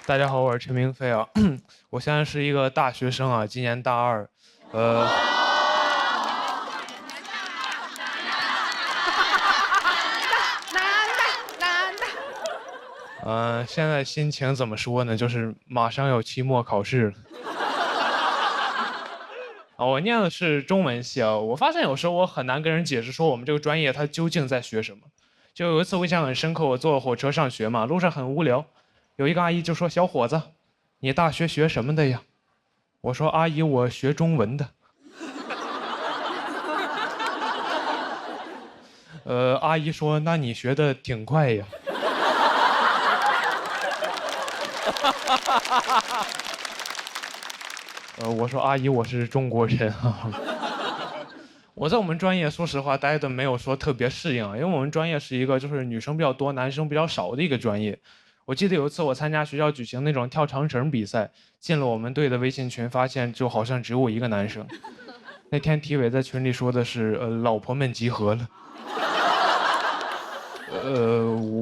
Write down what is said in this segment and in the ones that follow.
大家好，我是陈明飞啊，我现在是一个大学生啊，今年大二，呃，现在心情怎么说呢？就是马上要期末考试了。啊，我念的是中文系啊，我发现有时候我很难跟人解释说我们这个专业它究竟在学什么。就有一次我印象很深刻，我坐火车上学嘛，路上很无聊，有一个阿姨就说：“小伙子，你大学学什么的呀？”我说：“阿姨，我学中文的。”阿姨说：“那你学的挺快呀。”我说：“阿姨，我是中国人啊。”我在我们专业，说实话，待的没有说特别适应啊，因为我们专业是一个就是女生比较多、男生比较少的一个专业。我记得有一次我参加学校举行那种跳长绳比赛，进了我们队的微信群，发现就好像只有我一个男生。那天体委在群里说的是，老婆们集合了。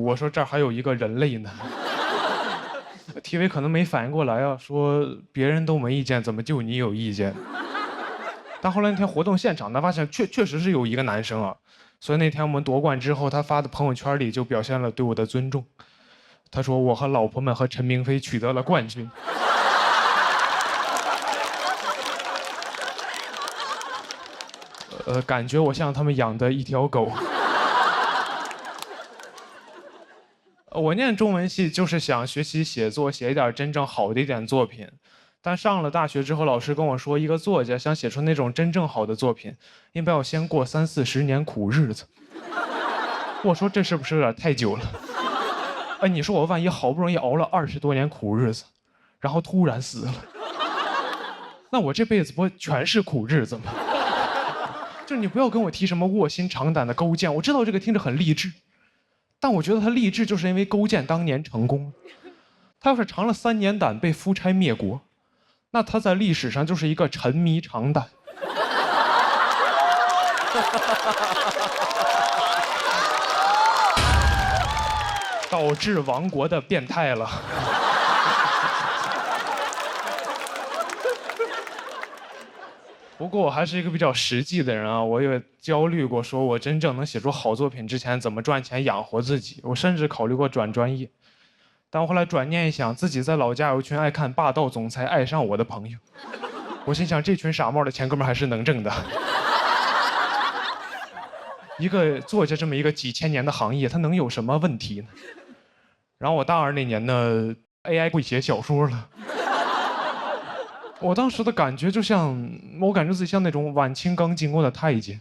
我说这儿还有一个人类呢。体委可能没反应过来啊，说别人都没意见，怎么就你有意见？但后来那天活动现场，他发现确实是有一个男生啊，所以那天我们夺冠之后，他发的朋友圈里就表现了对我的尊重。他说我和老婆们和陈明飞取得了冠军。感觉我像他们养的一条狗。我念中文系就是想学习写作，写一点真正好的一点作品。但上了大学之后，老师跟我说，一个作家想写出那种真正好的作品，应该要先过30-40年苦日子。我说这是不是有点太久了？哎，你说我万一好不容易熬了20多年苦日子，然后突然死了，那我这辈子不全是苦日子吗？就你不要跟我提什么卧薪尝胆的勾践，我知道这个听着很励志，但我觉得他励志就是因为勾践当年成功了。他要是尝了3年胆被夫差灭国，那他在历史上就是一个沉迷尝胆。导致亡国的变态了。不过我还是一个比较实际的人啊，我也焦虑过，说我真正能写出好作品之前怎么赚钱养活自己。我甚至考虑过转专业，但我后来转念一想，自己在老家有一群爱看霸道总裁爱上我的朋友，我心想这群傻帽的钱哥们还是能挣的。一个作家这么一个几千年的行业，它能有什么问题呢？然后我大二那年呢，AI 会写小说了。我当时的感觉就像，我感觉自己像那种晚清刚进宫的太监，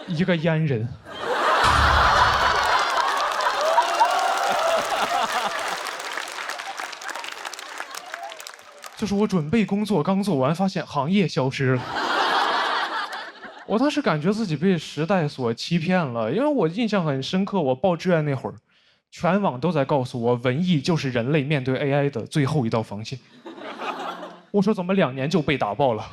一个阉人。就是我准备工作刚做完，发现行业消失了。我当时感觉自己被时代所欺骗了，因为我印象很深刻，我报志愿那会儿，全网都在告诉我，文艺就是人类面对 AI 的最后一道防线。我说怎么2年就被打爆了？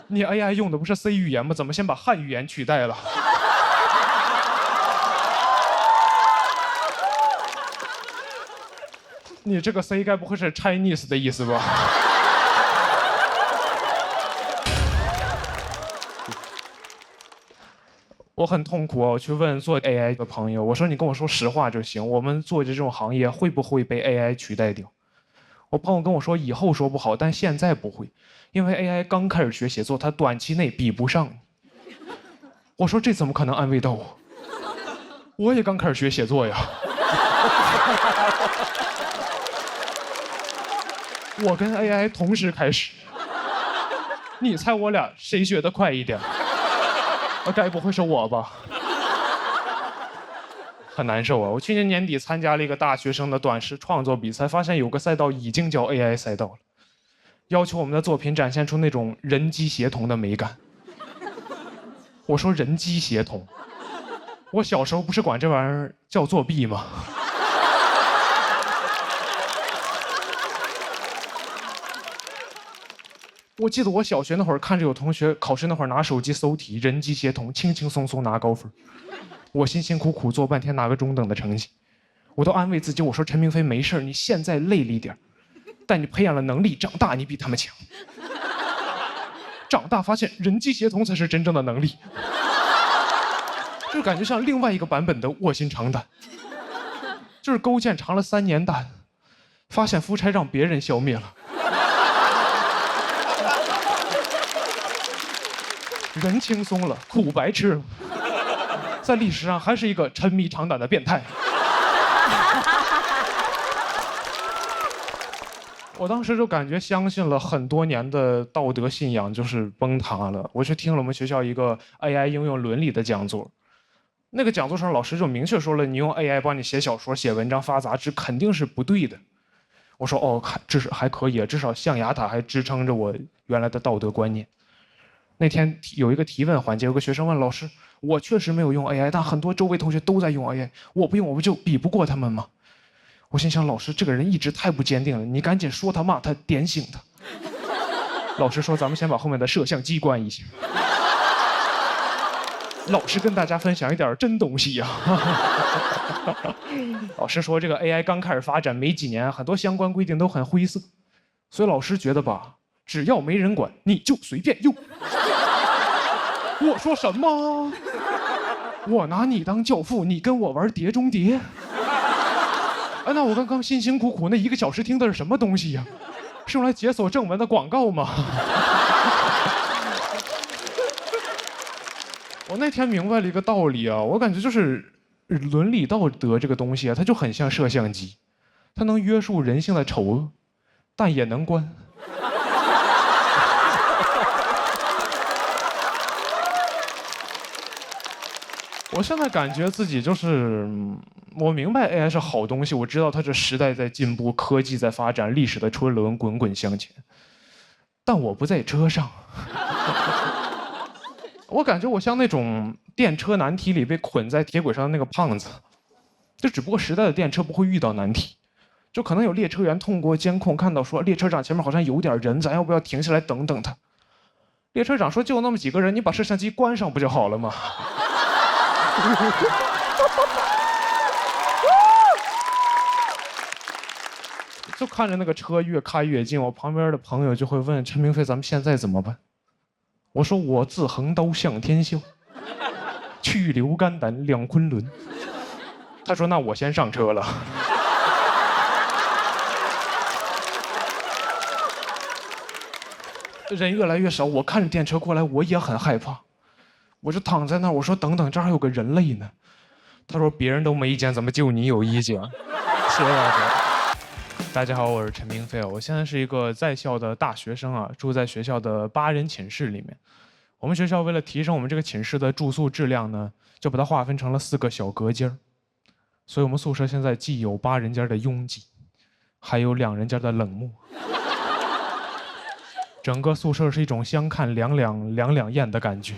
你 AI 用的不是 C 语言吗？怎么先把汉语言取代了？你这个 C 该不会是 Chinese 的意思吧？我很痛苦啊！我去问做 AI 的朋友，我说你跟我说实话就行，我们做这种行业会不会被 AI 取代掉？我朋友跟我说，以后说不好，但现在不会，因为 AI 刚开始学写作，它短期内比不上你。我说这怎么可能安慰到我？我也刚开始学写作呀。我跟 AI 同时开始，你猜我俩谁学得快一点？该不会是我吧？很难受啊！我去年年底参加了一个大学生的短诗创作比赛，发现有个赛道已经叫 AI 赛道了，要求我们的作品展现出那种人机协同的美感。我说人机协同，我小时候不是管这玩意儿叫作弊吗？我记得我小学那会儿看着有同学考试那会儿拿手机搜题，人机协同，轻轻松松拿高分。我辛辛苦苦做半天拿个中等的成绩。我都安慰自己，我说陈明飞没事，你现在累了一点，但你培养了能力，长大你比他们强。长大发现人机协同才是真正的能力，就感觉像另外一个版本的卧薪尝胆，就是勾践尝了3年胆，发现夫差让别人消灭了。人轻松了，苦白吃了，在历史上还是一个沉迷尝胆的变态。我当时就感觉相信了很多年的道德信仰就是崩塌了。我去听了我们学校一个 AI 应用伦理的讲座，那个讲座上老师就明确说了，你用 AI 帮你写小说、写文章、发杂志肯定是不对的。我说哦，至少还可以，至少象牙塔还支撑着我原来的道德观念。那天有一个提问环节，有个学生问老师：“我确实没有用 AI， 但很多周围同学都在用 AI， 我不用，我不就比不过他们吗？”我心想，老师这个人一直太不坚定了，你赶紧说他骂他，点醒他。老师说：“咱们先把后面的摄像机关一下。”老师跟大家分享一点真东西呀。老师说，这个 AI 刚开始发展没几年，很多相关规定都很灰色，所以老师觉得吧，只要没人管，你就随便用。我说什么？我拿你当教父，你跟我玩碟中谍？哎，那我刚刚辛辛苦苦那1个小时听的是什么东西呀？是用来解锁正文的广告吗？我那天明白了一个道理啊，我感觉就是伦理道德这个东西啊，它就很像摄像机，它能约束人性的丑恶，但也能关。我现在感觉自己就是，我明白 AI 是好东西，我知道它这时代在进步，科技在发展，历史的车轮滚滚向前，但我不在车上。我感觉我像那种电车难题里被捆在铁轨上的那个胖子，就只不过时代的电车不会遇到难题，就可能有列车员通过监控看到说列车长前面好像有点人，咱要不要停下来等等他？列车长说就那么几个人，你把摄像机关上不就好了吗？就看着那个车越开越近，我旁边的朋友就会问陈明飞：“咱们现在怎么办？”我说：“我自横刀向天笑，去留肝胆两昆仑。”他说：“那我先上车了。”人越来越少，我看着电车过来，我也很害怕。我就躺在那儿，我说：“等等，这儿还有个人类呢。”他说：“别人都没意见，怎么就你有意见？”谢谢大家。大家好，我是陈明飞，我现在是一个在校的大学生啊，住在学校的8人寝室里面。我们学校为了提升我们这个寝室的住宿质量呢，就把它划分成了4个小隔间，所以我们宿舍现在既有8人间的拥挤，还有2人间的冷漠。整个宿舍是一种相看两两厌的感觉。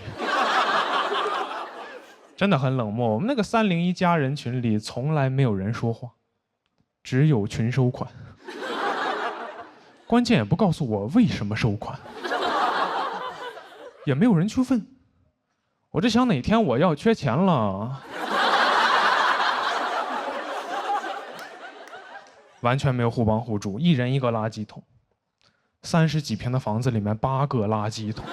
真的很冷漠。我们那个301家人群里从来没有人说话，只有群收款。关键也不告诉我为什么收款，也没有人去问。我这想哪天我要缺钱了，完全没有互帮互助，1人1个垃圾桶，30几平的房子里面8个垃圾桶。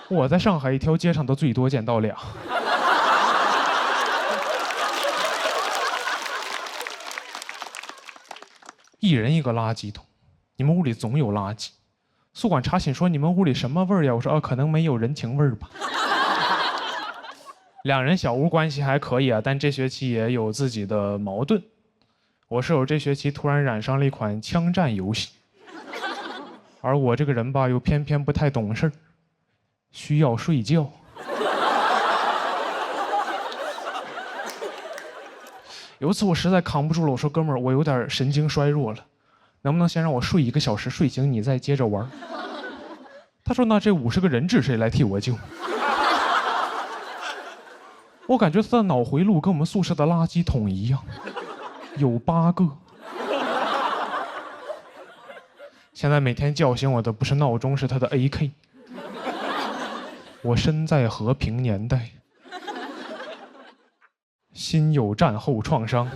我在上海一条街上都最多见到2。1人1个垃圾桶，你们屋里总有垃圾。宿管查寝说你们屋里什么味儿呀？我说可能没有人情味儿吧。2人小屋关系还可以啊，但这学期也有自己的矛盾。我室友这学期突然染上了一款枪战游戏，而我这个人吧又偏偏不太懂事儿。需要睡觉。有一次我实在扛不住了，我说哥们儿，我有点神经衰弱了，能不能先让我睡1个小时，睡醒你再接着玩？他说那这50个人质谁来替我救？我感觉他的脑回路跟我们宿舍的垃圾桶一样，有8个。现在每天叫醒我的不是闹钟，是他的 AK。我身在和平年代。心有战后创伤。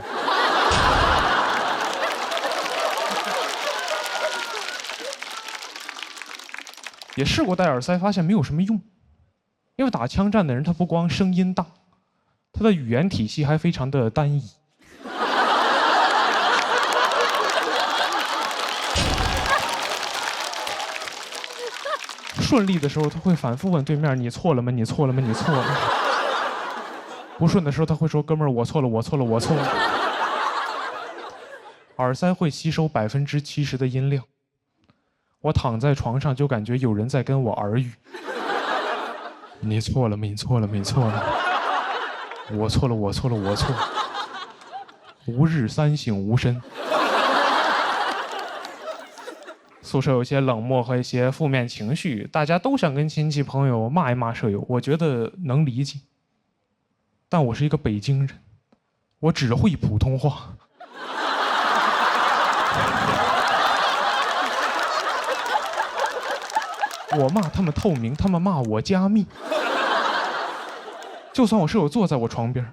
也试过戴耳塞，发现没有什么用，因为打枪战的人他不光声音大，他的语言体系还非常的单一。顺利的时候，他会反复问对面：“你错了吗？你错了吗？你错了吗？”不顺的时候，他会说：“哥们儿，我错了，我错了，我错了。”耳塞会吸收70%的音量。我躺在床上就感觉有人在跟我耳语。你错了，你错了，你错了。我错了，我错了，我错了。吾日三省吾身。宿舍有些冷漠和一些负面情绪，大家都想跟亲戚朋友骂一骂舍友，我觉得能理解。但我是一个北京人，我只会普通话。我骂他们透明，他们骂我加密。就算我舍友坐在我床边，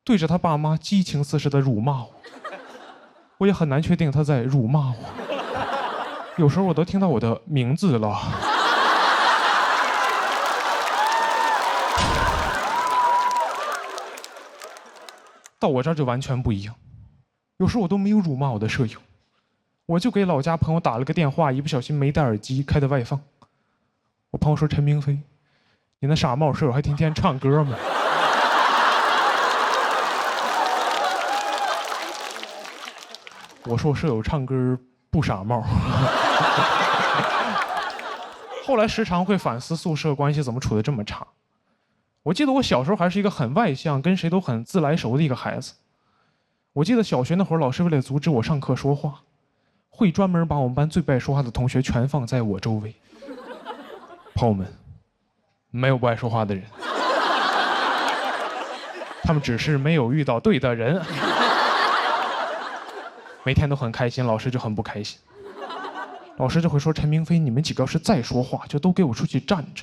对着他爸妈激情四射的辱骂我，我也很难确定他在辱骂我。有时候我都听到我的名字了。到我这儿就完全不一样，有时候我都没有辱骂我的舍友，我就给老家朋友打了个电话，一不小心没戴耳机，开的外放。我朋友说：“陈明飞，你那傻帽舍友还天天唱歌吗？”我说：“我舍友唱歌不傻帽。”后来时常会反思宿舍关系怎么处得这么差。我记得我小时候还是一个很外向、跟谁都很自来熟的一个孩子。我记得小学那会儿，老师为了阻止我上课说话，会专门把我们班最不爱说话的同学全放在我周围。朋友们，没有不爱说话的人，他们只是没有遇到对的人。每天都很开心，老师就很不开心。老师就会说：“陈明飞，你们几个要是再说话，就都给我出去站着。”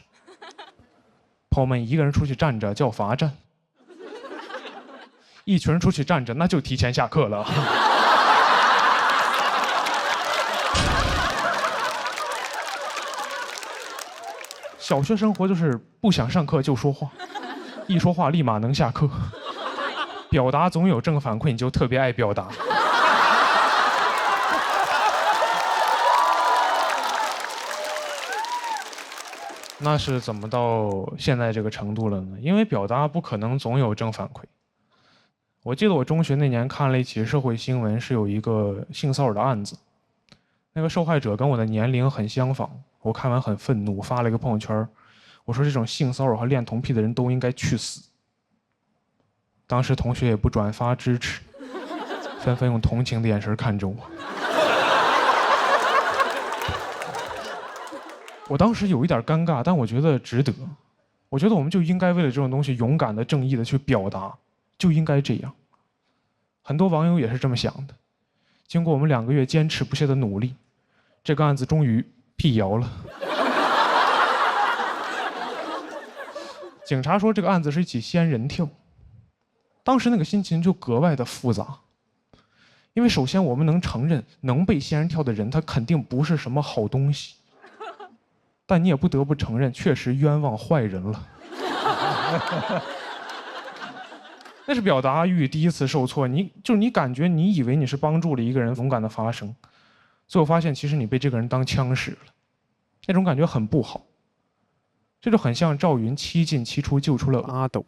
朋友们，一个人出去站着叫罚站，一群人出去站着那就提前下课了。小学生活就是不想上课就说话，一说话立马能下课。表达总有正反馈，你就特别爱表达。那是怎么到现在这个程度了呢？因为表达不可能总有正反馈。我记得我中学那年看了一起社会新闻，是有一个性骚扰的案子，那个受害者跟我的年龄很相仿，我看完很愤怒，发了一个朋友圈，我说这种性骚扰和恋童癖的人都应该去死。当时同学也不转发支持，纷纷用同情的眼神看着我。我当时有一点尴尬，但我觉得值得。我觉得我们就应该为了这种东西勇敢的、正义的去表达，就应该这样。很多网友也是这么想的。经过我们2个月坚持不懈的努力，这个案子终于辟谣了。警察说这个案子是一起仙人跳。当时那个心情就格外的复杂，因为首先我们能承认，能被仙人跳的人他肯定不是什么好东西。但你也不得不承认，确实冤枉坏人了。那是表达欲第一次受挫，你感觉你以为你是帮助了一个人勇敢的发声，最后发现其实你被这个人当枪使了，那种感觉很不好。这就很像赵云7进7出救出了阿斗，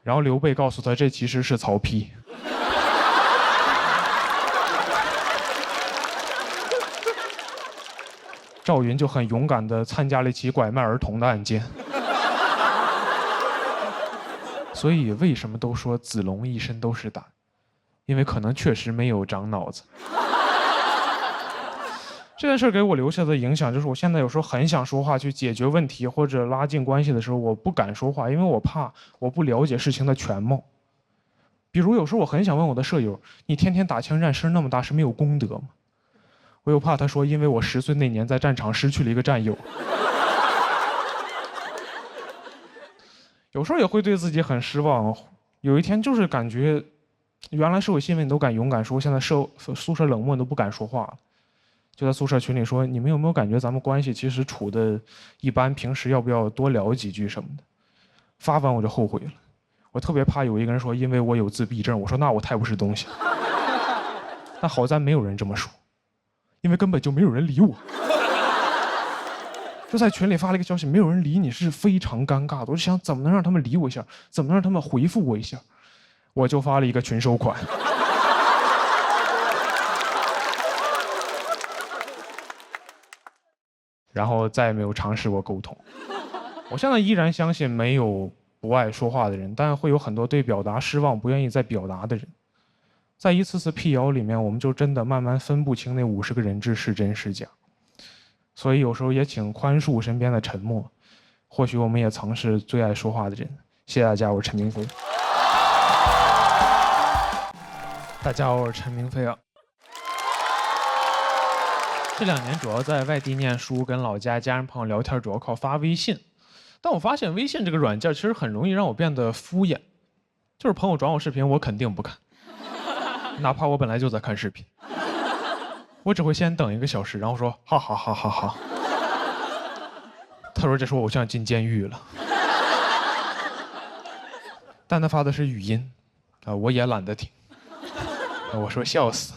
然后刘备告诉他这其实是曹丕。赵云就很勇敢地参加了一起拐卖儿童的案件。所以为什么都说子龙一身都是胆？因为可能确实没有长脑子。这件事给我留下的影响就是，我现在有时候很想说话去解决问题或者拉近关系的时候，我不敢说话，因为我怕我不了解事情的全貌。比如有时候我很想问我的舍友：“你天天打枪战声那么大，是没有功德吗？”我又怕他说，因为我10岁那年在战场失去了一个战友。有时候也会对自己很失望。有一天就是感觉，原来社会新闻你都敢勇敢说，现在宿舍冷漠你都不敢说话了。就在宿舍群里说，你们有没有感觉咱们关系其实处的一般？平时要不要多聊几句什么的？发完我就后悔了，我特别怕有一个人说因为我有自闭症，我说那我太不是东西了。但好在没有人这么说，因为根本就没有人理我。就在群里发了一个消息，没有人理你是非常尴尬的。我就想怎么能让他们理我一下，怎么能让他们回复我一下，我就发了一个群收款。然后再也没有尝试过沟通。我现在依然相信没有不爱说话的人，但会有很多对表达失望、不愿意再表达的人。在一次次辟谣里面，我们就真的慢慢分不清那50个人质是真是假。所以有时候也请宽恕身边的沉默，或许我们也曾是最爱说话的人。谢谢大家，我是陈明飞。大家好，我是陈明飞啊。这2年主要在外地念书，跟老家家人朋友聊天，主要靠发微信。但我发现微信这个软件其实很容易让我变得敷衍，就是朋友转我视频，我肯定不看，哪怕我本来就在看视频。我只会先等1个小时，然后说哈哈哈哈哈。他说这是我偶像进监狱了。但他发的是语音，我也懒得听。我说笑死。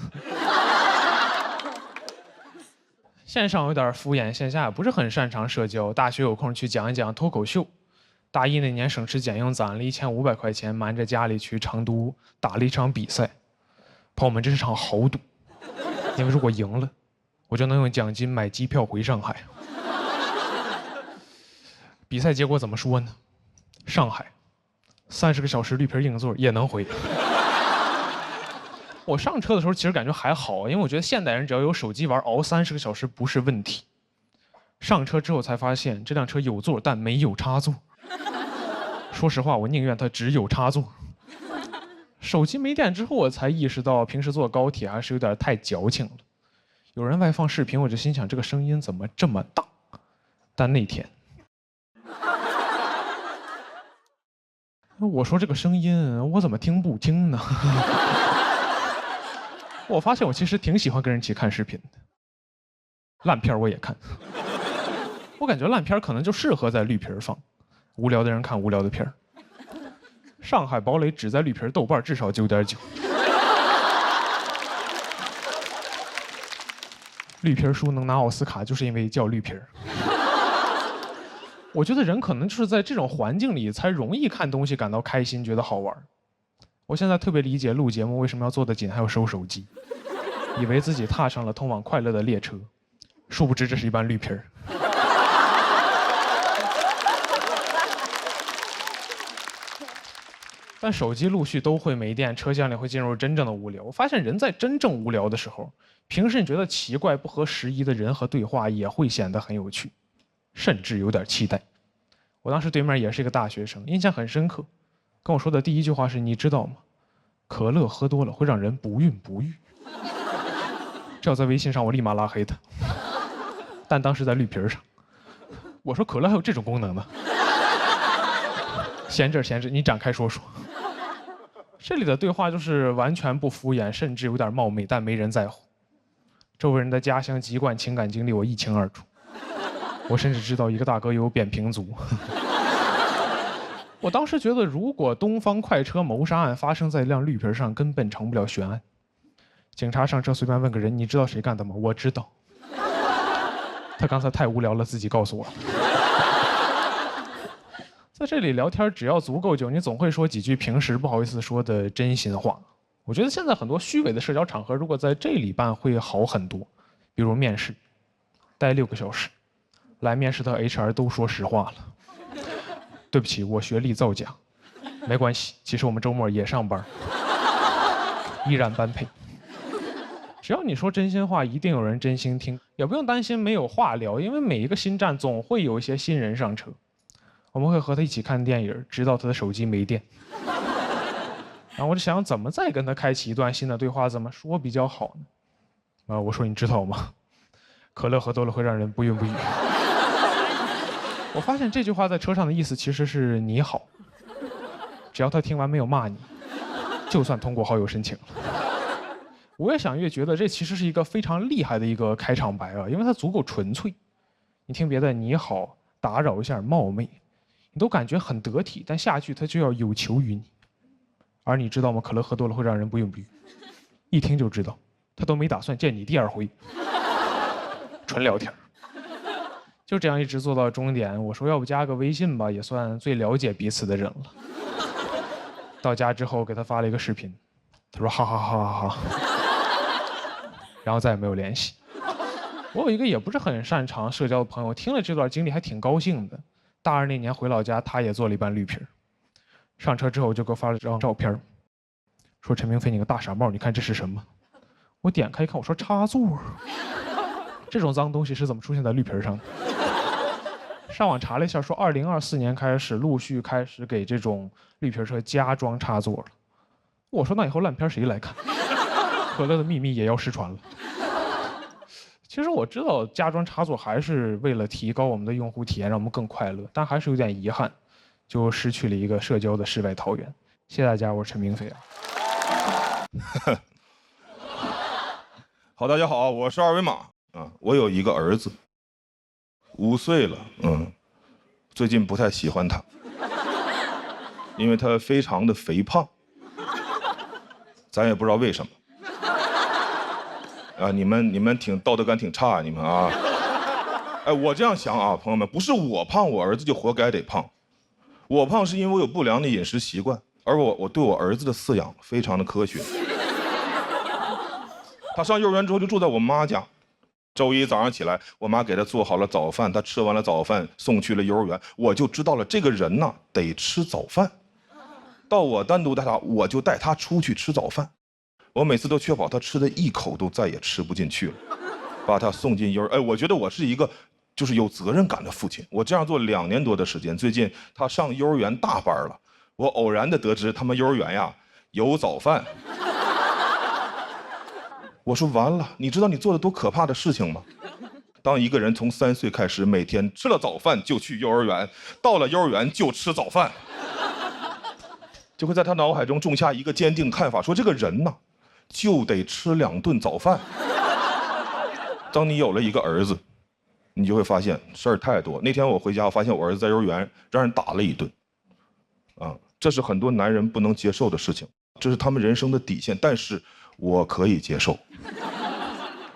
线上有点敷衍，线下也不是很擅长社交。大学有空去讲一讲脱口秀。大一那年省吃俭用攒了1500块钱，瞒着家里去成都打了一场比赛。朋友们，这是场豪赌，因为如果赢了，我就能用奖金买机票回上海。比赛结果怎么说呢？上海30个小时绿皮硬座也能回。我上车的时候其实感觉还好，因为我觉得现代人只要有手机玩，熬30个小时不是问题。上车之后才发现，这辆车有座但没有插座。说实话，我宁愿它只有插座。手机没电之后，我才意识到平时坐高铁还是有点太矫情了。有人外放视频，我就心想这个声音怎么这么大？但那天，我说这个声音我怎么听不听呢？我发现我其实挺喜欢跟人一起看视频的，烂片我也看。我感觉烂片可能就适合在绿皮放，无聊的人看无聊的片儿。上海堡垒只在绿皮，豆瓣至少9.9。绿皮书能拿奥斯卡，就是因为叫绿皮。我觉得人可能就是在这种环境里才容易看东西感到开心，觉得好玩。我现在特别理解录节目为什么要做得紧，还要收手机，以为自己踏上了通往快乐的列车，殊不知这是一班绿皮儿。但手机陆续都会没电，车厢里会进入真正的无聊。我发现人在真正无聊的时候，平时你觉得奇怪、不合时宜的人和对话也会显得很有趣，甚至有点期待。我当时对面也是一个大学生，印象很深刻。跟我说的第一句话是：“你知道吗？可乐喝多了会让人不孕不育。”这要在微信上，我立马拉黑他。但当时在绿皮上，我说：“可乐还有这种功能呢？”闲着，你展开说说。这里的对话就是完全不敷衍，甚至有点冒昧，但没人在乎。周围人的家乡籍贯、情感经历我一清二楚。我甚至知道一个大哥有扁平足。我当时觉得，如果东方快车谋杀案发生在一辆绿皮上，根本成不了悬案。警察上车随便问个人：“你知道谁干的吗？”我知道。他刚才太无聊了，自己告诉我。在这里聊天，只要足够久，你总会说几句平时不好意思说的真心话。我觉得现在很多虚伪的社交场合，如果在这里办会好很多。比如面试，待6个小时，来面试的 HR 都说实话了。对不起，我学历造假。没关系，其实我们周末也上班，依然般配。只要你说真心话，一定有人真心听，也不用担心没有话聊，因为每一个新站总会有一些新人上车。我们会和他一起看电影，直到他的手机没电。然后我就想怎么再跟他开启一段新的对话，怎么说比较好呢？我说你知道吗？可乐喝多了会让人不孕不育。我发现这句话在车上的意思其实是你好，只要他听完没有骂你，就算通过好友申请了。我越想越觉得这其实是一个非常厉害的一个开场白啊，因为它足够纯粹。你听别的你好，打扰一下冒昧，你都感觉很得体，但下句他就要有求于你。而你知道吗？可乐喝多了会让人不孕不育，一听就知道他都没打算见你第二回，纯聊天。就这样一直做到终点。我说要不加个微信吧，也算最了解彼此的人了。到家之后给他发了一个视频，他说哈哈哈哈哈，然后再也没有联系。我有一个也不是很擅长社交的朋友，听了这段经历还挺高兴的。大二那年回老家，他也做了一半绿皮。上车之后就给我发了张照片，说陈明飞你个大傻帽，你看这是什么？我点开一看，我说插座。这种脏东西是怎么出现在绿皮上的？上网查了一下，说2024年开始陆续开始给这种绿皮车加装插座了。我说那以后烂片谁来看？可乐的秘密也要失传了。其实我知道加装插座还是为了提高我们的用户体验，让我们更快乐，但还是有点遗憾，就失去了一个社交的世外桃源。谢谢大家，我是陈明飞啊。好，大家好，我是二维码啊。我有一个儿子，5岁了，最近不太喜欢他，因为他非常的肥胖，咱也不知道为什么。啊，你们挺道德感挺差，你们啊。哎，我这样想啊，朋友们，不是我胖，我儿子就活该得胖。我胖是因为我有不良的饮食习惯，而我对我儿子的饲养非常的科学。他上幼儿园之后就住在我妈家，周一早上起来，我妈给他做好了早饭，他吃完了早饭送去了幼儿园，我就知道了这个人呢得吃早饭。到我单独带他，我就带他出去吃早饭。我每次都确保他吃的一口都再也吃不进去了，把他送进幼儿。哎，我觉得我是一个就是有责任感的父亲。我这样做2年多的时间，最近他上幼儿园大班了，我偶然的得知他们幼儿园呀有早饭。我说完了，你知道你做的多可怕的事情吗？当一个人从3岁开始，每天吃了早饭就去幼儿园，到了幼儿园就吃早饭，就会在他脑海中种下一个坚定看法，说这个人呢就得吃2顿早饭。当你有了一个儿子，你就会发现事儿太多。那天我回家，我发现我儿子在幼儿园让人打了一顿，这是很多男人不能接受的事情，这是他们人生的底线，但是我可以接受，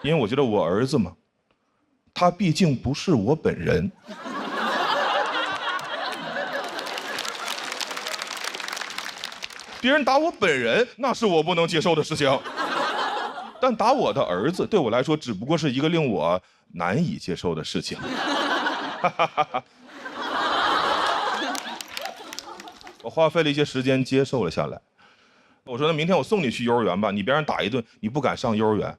因为我觉得我儿子嘛，他毕竟不是我本人。别人打我本人，那是我不能接受的事情，但打我的儿子对我来说只不过是一个令我难以接受的事情。我花费了一些时间接受了下来。我说那明天我送你去幼儿园吧，你别让打一顿，你不敢上幼儿园。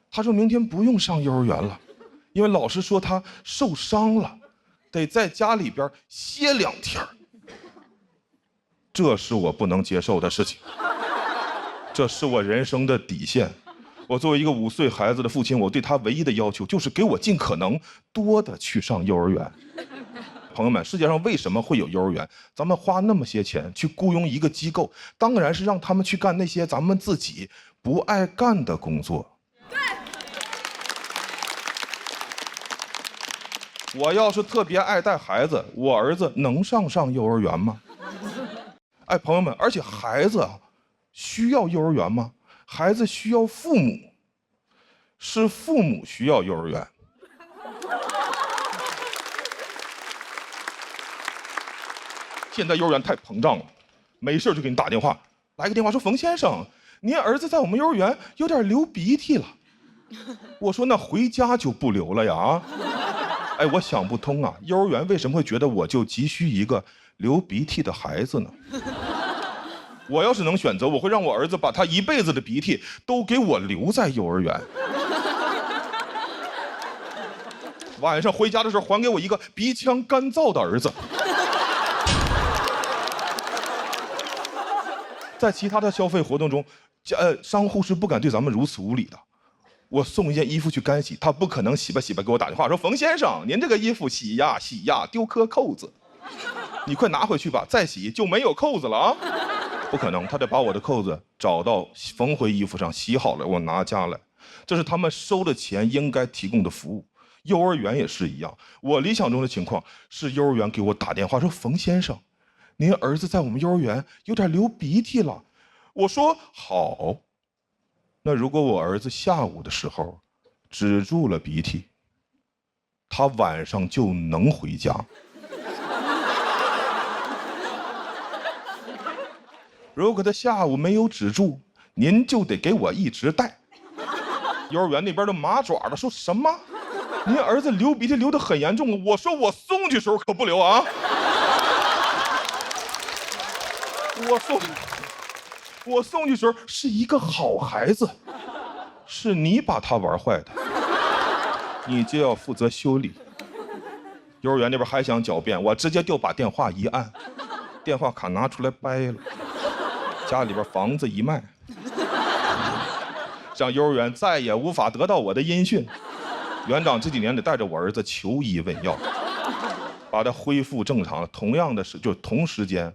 他说明天不用上幼儿园了，因为老师说他受伤了，得在家里边歇2天。这是我不能接受的事情，这是我人生的底线。我作为一个5岁孩子的父亲，我对他唯一的要求就是给我尽可能多的去上幼儿园。朋友们，世界上为什么会有幼儿园？咱们花那么些钱去雇佣一个机构，当然是让他们去干那些咱们自己不爱干的工作。我要是特别爱带孩子，我儿子能上幼儿园吗？哎，朋友们，而且孩子需要幼儿园吗？孩子需要父母，是父母需要幼儿园。现在幼儿园太膨胀了，没事就给你打电话，来个电话说冯先生，您儿子在我们幼儿园有点流鼻涕了。我说那回家就不流了呀啊！哎，我想不通啊，幼儿园为什么会觉得我就急需一个流鼻涕的孩子呢？我要是能选择，我会让我儿子把他一辈子的鼻涕都给我留在幼儿园。晚上回家的时候，还给我一个鼻腔干燥的儿子。在其他的消费活动中，商户是不敢对咱们如此无礼的。我送一件衣服去干洗，他不可能洗吧洗吧给我打电话说冯先生，您这个衣服洗呀洗呀丢颗扣子。你快拿回去吧，再洗就没有扣子了啊！不可能，他得把我的扣子找到缝回衣服上，洗好了我拿家来，这是他们收了钱应该提供的服务。幼儿园也是一样，我理想中的情况是幼儿园给我打电话说，冯先生，您儿子在我们幼儿园有点流鼻涕了。我说好，那如果我儿子下午的时候止住了鼻涕，他晚上就能回家。如果他下午没有止住，您就得给我一直带。幼儿园那边的麻爪的说什么？您儿子流鼻涕流得很严重，我说我送去时候可不流啊。我送去时候是一个好孩子，是你把他玩坏的，你就要负责修理。幼儿园那边还想狡辩，我直接就把电话一按，电话卡拿出来掰了，家里边房子一卖，让幼儿园再也无法得到我的音讯。园长这几年得带着我儿子求医问药，把他恢复正常了。同样的是，就同时间，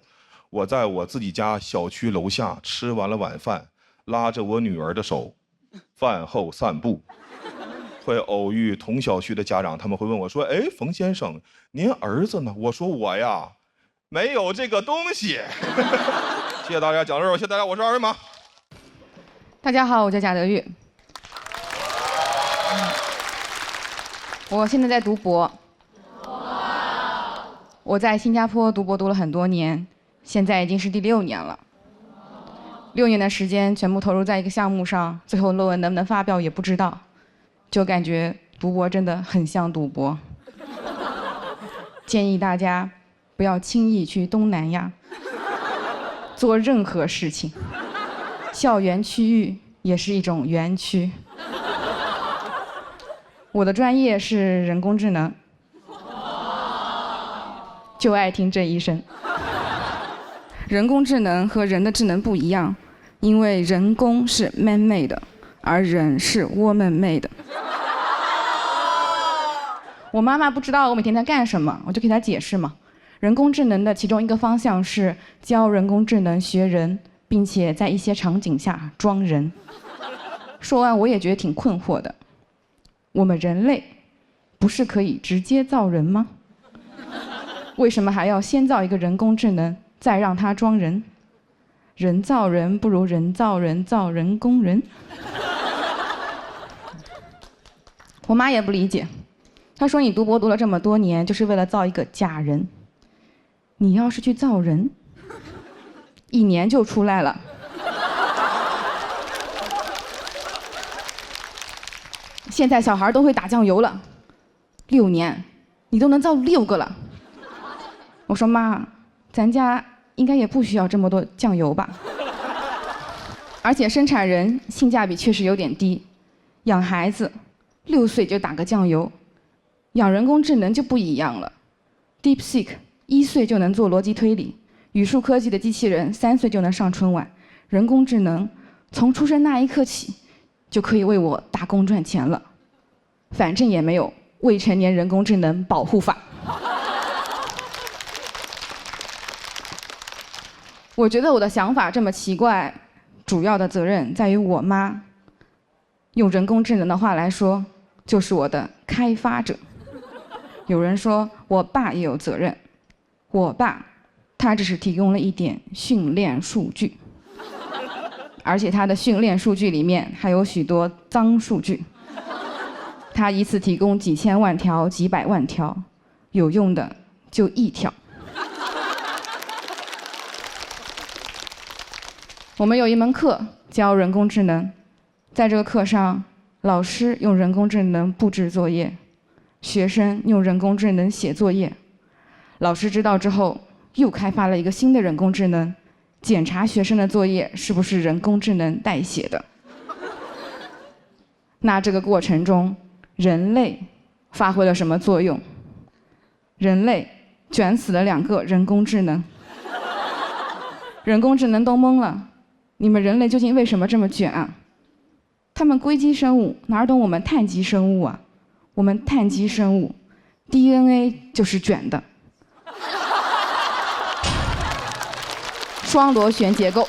我在我自己家小区楼下吃完了晚饭，拉着我女儿的手，饭后散步，会偶遇同小区的家长，他们会问我说：“哎，冯先生，您儿子呢？”我说：“我呀，没有这个东西。”谢谢大家，讲到这儿，谢谢大家，我是二维码。大家好，我叫贾德玉，我现在在读博。我在新加坡读博读了很多年，现在已经是第6年了。6年的时间全部投入在一个项目上，最后论文能不能发表也不知道，就感觉读博真的很像赌博。建议大家不要轻易去东南亚做任何事情，校园区域也是一种园区。我的专业是人工智能，就爱听这一声。人工智能和人的智能不一样，因为人工是 man-made 的，而人是 woman-made 的。我妈妈不知道我每天在干什么，我就给她解释嘛。人工智能的其中一个方向是教人工智能学人，并且在一些场景下装人。说完我也觉得挺困惑的，我们人类不是可以直接造人吗？为什么还要先造一个人工智能，再让它装人？人造人不如人造人造人工人。我妈也不理解，她说你读博读了这么多年，就是为了造一个假人。你要是去造人，1年就出来了。现在小孩都会打酱油了，6年你都能造6个了。我说妈，咱家应该也不需要这么多酱油吧？而且生产人性价比确实有点低，养孩子6岁就打个酱油，养人工智能就不一样了。DeepSeek 1岁就能做逻辑推理，语数科技的机器人3岁就能上春晚，人工智能从出生那一刻起就可以为我打工赚钱了。反正也没有未成年人工智能保护法。我觉得我的想法这么奇怪，主要的责任在于我妈。用人工智能的话来说，就是我的开发者。有人说我爸也有责任，我爸他只是提供了一点训练数据，而且他的训练数据里面还有许多脏数据。他一次提供几千万条、几百万条，有用的就1条。我们有一门课教人工智能，在这个课上，老师用人工智能布置作业，学生用人工智能写作业。老师知道之后，又开发了一个新的人工智能，检查学生的作业是不是人工智能代写的。那这个过程中，人类发挥了什么作用？人类卷死了2个人工智能，人工智能都懵了。你们人类究竟为什么这么卷啊？他们硅基生物哪懂我们碳基生物啊？我们碳基生物 DNA 就是卷的。双螺旋结构。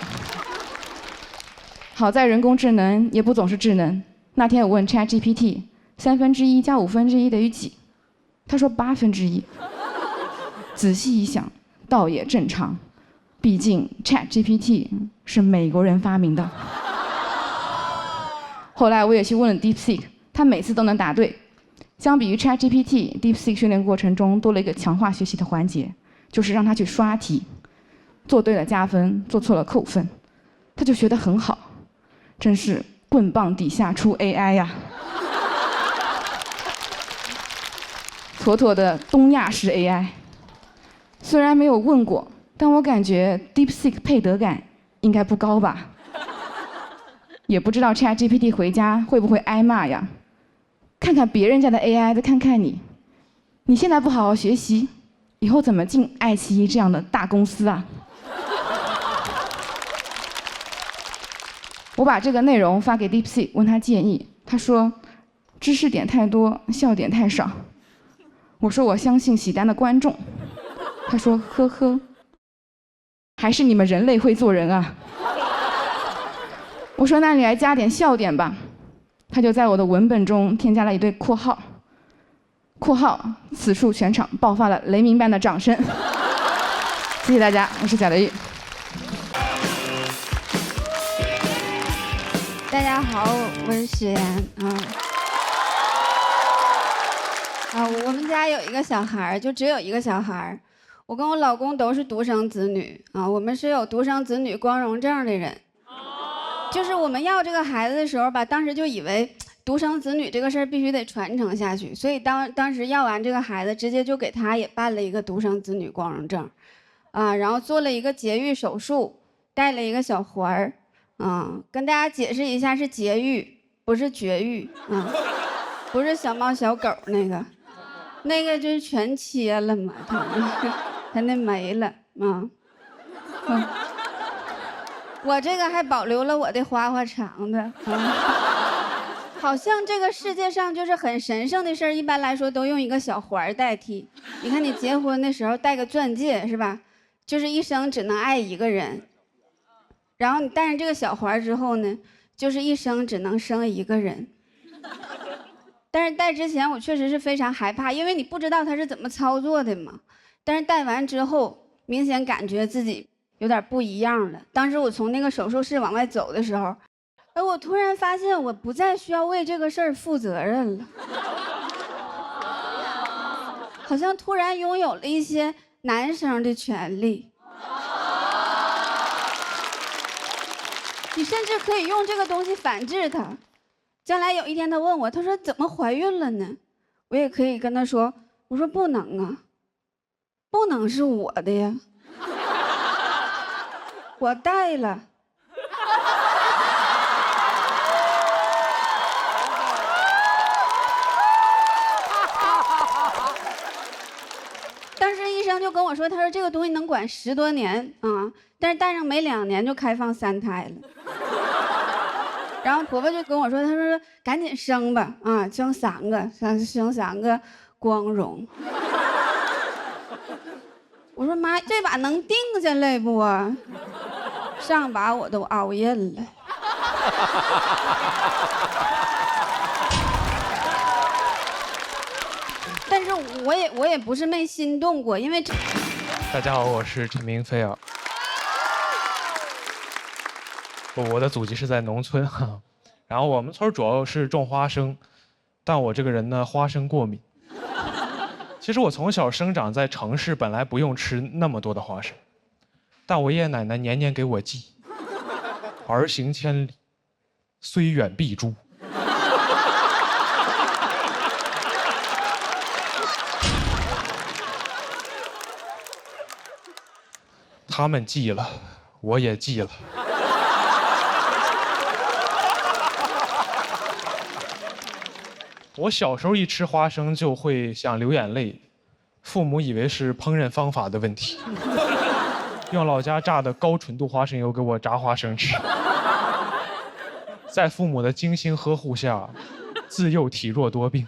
好在人工智能也不总是智能。那天我问 ChatGPT，1/3加1/5等于几？他说1/8。仔细一想，倒也正常，毕竟 ChatGPT 是美国人发明的。后来我也去问了 DeepSeek， 他每次都能答对。相比于 ChatGPT，DeepSeek 训练过程中多了一个强化学习的环节，就是让他去刷题，做对了加分，做错了扣分，他就学得很好。真是棍棒底下出 AI 呀！妥妥的东亚式 AI。虽然没有问过，但我感觉 DeepSeek 配得感应该不高吧？也不知道 ChatGPT 回家会不会挨骂呀？看看别人家的 AI， 再看看你，你现在不好好学习，以后怎么进爱奇艺这样的大公司啊？我把这个内容发给 DeepSeek， 问他建议，他说知识点太多，笑点太少。我说我相信喜单的观众，他说呵呵，还是你们人类会做人啊。我说那你来加点笑点吧，他就在我的文本中添加了一对括号，此处全场爆发了雷鸣般的掌声。谢谢大家，我是贾德玉。大家好，我是史岩我们家有一个小孩，就只有一个小孩。我跟我老公都是独生子女我们是有独生子女光荣证的人。就是我们要这个孩子的时候吧，当时就以为独生子女这个事儿必须得传承下去，所以当时要完这个孩子，直接就给他也办了一个独生子女光荣证然后做了一个节育手术，带了一个小环儿。跟大家解释一下，是节育，不是绝育不是小猫小狗那个就是全切了嘛，他那没了我这个还保留了我的花花肠子好像这个世界上就是很神圣的事儿，一般来说都用一个小环代替。你看你结婚的时候戴个钻戒是吧？就是一生只能爱一个人。然后你戴上这个小环之后呢，就是一生只能生一个人。但是戴之前我确实是非常害怕，因为你不知道他是怎么操作的嘛。但是戴完之后，明显感觉自己有点不一样了。当时我从那个手术室往外走的时候，我突然发现我不再需要为这个事儿负责任了，好像突然拥有了一些男生的权利。你甚至可以用这个东西反制他，将来有一天他问我，他说怎么怀孕了呢？我也可以跟他说，我说不能啊，不能是我的呀，我带了。当时医生就跟我说，他说这个东西能管10多年但是戴上没2年就开放3胎了。然后婆婆就跟我说，她说赶紧生吧生3个，生3个光荣。我说妈，这把能定下来不上把我都熬印了。但是我也不是没心动过，因为大家好，我是陈明飞啊。我的祖籍是在农村然后我们村主要是种花生，但我这个人呢，花生过敏。其实我从小生长在城市，本来不用吃那么多的花生，但我爷爷奶奶年年给我寄，儿行千里，虽远必诛。他们寄了，我也寄了。我小时候一吃花生就会想流眼泪，父母以为是烹饪方法的问题，用老家榨的高纯度花生油给我炸花生吃。在父母的精心呵护下，自幼体弱多病。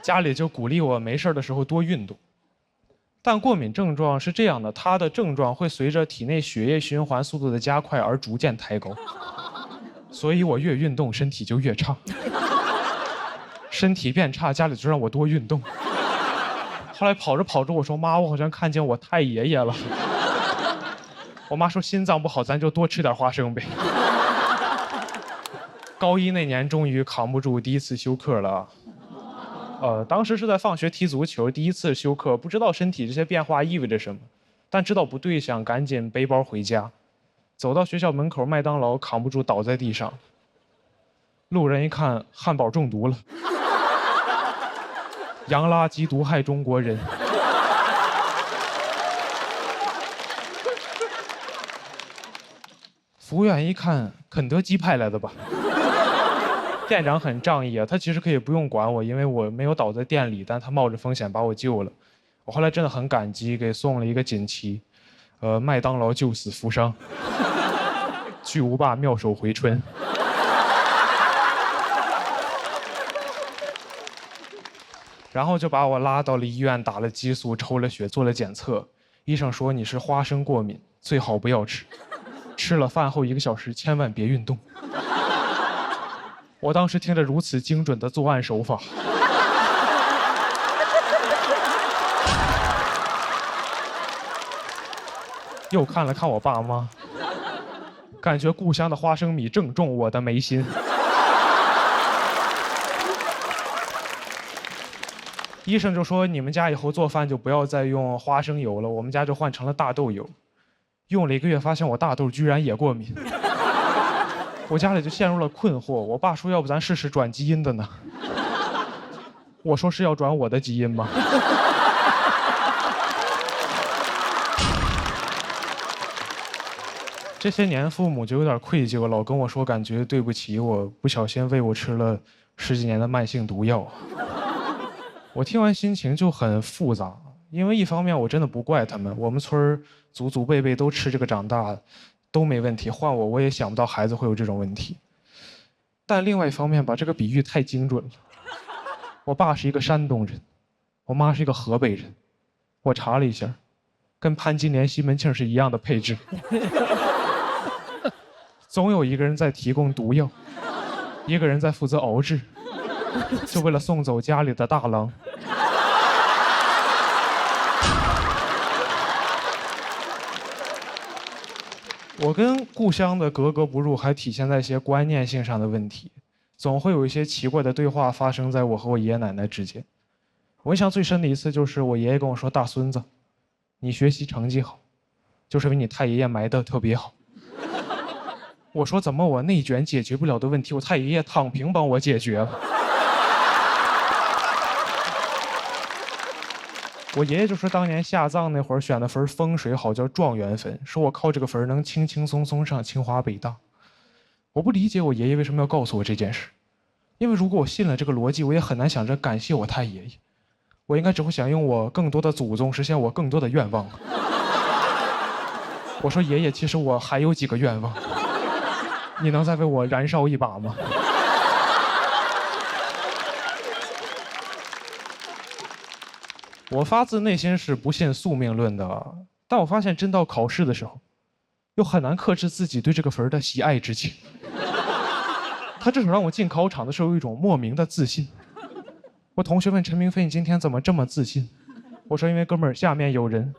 家里就鼓励我没事的时候多运动，但过敏症状是这样的，它的症状会随着体内血液循环速度的加快而逐渐抬高，所以我越运动身体就越差，身体变差，家里就让我多运动。后来跑着跑着，我说妈，我好像看见我太爷爷了。我妈说心脏不好，咱就多吃点花生呗。高一那年终于扛不住，第一次休课了。当时是在放学踢足球，第一次休课，不知道身体这些变化意味着什么，但知道不对，想赶紧背包回家。走到学校门口麦当劳，扛不住倒在地上。路人一看，汉堡中毒了，洋垃圾毒害中国人。服务员一看，肯德基派来的吧。店长很仗义啊，他其实可以不用管我，因为我没有倒在店里，但他冒着风险把我救了。我后来真的很感激，给送了一个锦旗，麦当劳救死扶伤，巨无霸妙手回春。然后就把我拉到了医院，打了激素，抽了血，做了检测。医生说你是花生过敏，最好不要吃，吃了饭后1个小时千万别运动。我当时听着如此精准的作案手法，又看了看我爸妈，感觉故乡的花生米正中我的眉心。医生就说你们家以后做饭就不要再用花生油了，我们家就换成了大豆油。用了1个月，发现我大豆居然也过敏。我家里就陷入了困惑，我爸说要不咱试试转基因的呢？我说是要转我的基因吗？这些年父母就有点愧疚，老跟我说感觉对不起我，不小心喂我吃了10几年的慢性毒药。我听完心情就很复杂，因为一方面我真的不怪他们，我们村祖祖辈辈都吃这个长大的，都没问题，换我也想不到孩子会有这种问题。但另外一方面吧，这个比喻太精准了。我爸是一个山东人，我妈是一个河北人，我查了一下，跟潘金莲、西门庆是一样的配置。总有一个人在提供毒药，一个人在负责熬制，就为了送走家里的大郎。我跟故乡的格格不入，还体现在一些观念性上的问题，总会有一些奇怪的对话发生在我和我爷爷奶奶之间。我印象最深的一次就是我爷爷跟我说：“大孙子，你学习成绩好，就是因为你太爷爷埋得特别好。”我说：“怎么我内卷解决不了的问题，我太爷爷躺平帮我解决了？”我爷爷就说当年下葬那会儿选的坟风水好，叫状元坟，说我靠这个坟能轻轻松松上清华北大。我不理解我爷爷为什么要告诉我这件事，因为如果我信了这个逻辑，我也很难想着感谢我太爷爷，我应该只会想用我更多的祖宗实现我更多的愿望。我说爷爷，其实我还有几个愿望，你能再为我燃烧一把吗？我发自内心是不信宿命论的，但我发现真到考试的时候，又很难克制自己对这个坟的喜爱之情。他至少让我进考场的时候有一种莫名的自信。我同学问陈明飞：“你今天怎么这么自信？”我说：“因为哥们儿，下面有人。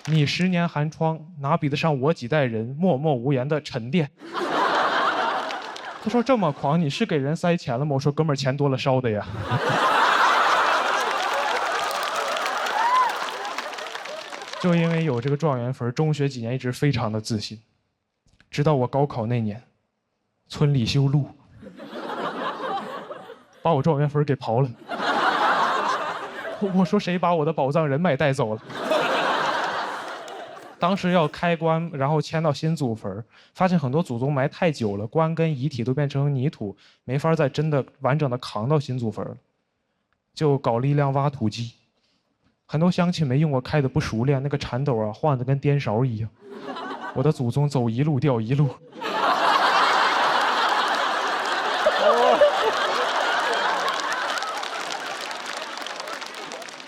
你10年寒窗，哪比得上我几代人默默无言的沉淀？”他说：“这么狂，你是给人塞钱了吗？”我说：“哥们儿，钱多了烧的呀。”就因为有这个状元坟，中学几年一直非常的自信，直到我高考那年，村里修路，把我状元坟给刨了。我说：“谁把我的宝藏人脉带走了？”当时要开棺，然后迁到新祖坟，发现很多祖宗埋太久了，棺跟遗体都变成泥土，没法再真的完整的扛到新祖坟了，就搞了一辆挖土机。很多乡亲没用过，开的不熟练，那个铲斗啊晃得跟颠勺一样，我的祖宗走一路掉一路。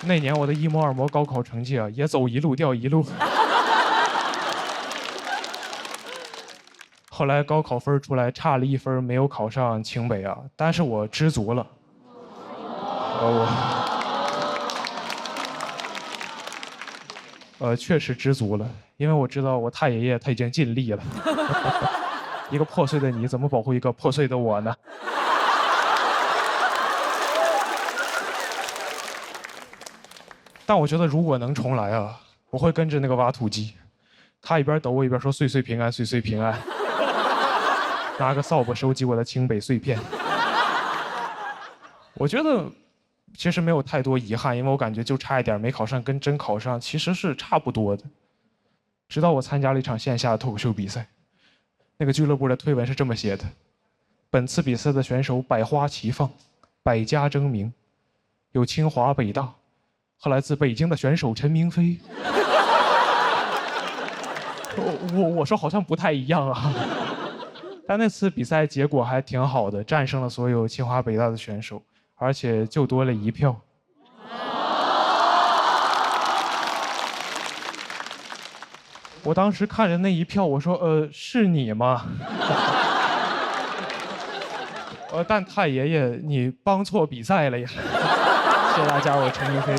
那年我的一模二模高考成绩啊，也走一路掉一路。后来高考分出来，差了1分，没有考上清北啊，但是我知足了。确实知足了，因为我知道我太爷爷他已经尽力了。一个破碎的你，怎么保护一个破碎的我呢？但我觉得如果能重来啊，我会跟着那个挖土机，他一边抖我一边说岁岁平安，岁岁平安，拿个扫把收集我的清北碎片。我觉得其实没有太多遗憾，因为我感觉就差一点没考上，跟真考上其实是差不多的。直到我参加了一场线下的脱口秀比赛，那个俱乐部的推文是这么写的：本次比赛的选手百花齐放，百家争鸣，有清华、北大，和来自北京的选手陈明飞。我说好像不太一样啊。但那次比赛结果还挺好的，战胜了所有清华、北大的选手，而且就多了1票。我当时看着那1票，我说是你吗？但太爷爷，你帮错比赛了呀！谢谢大家，我陈明飞。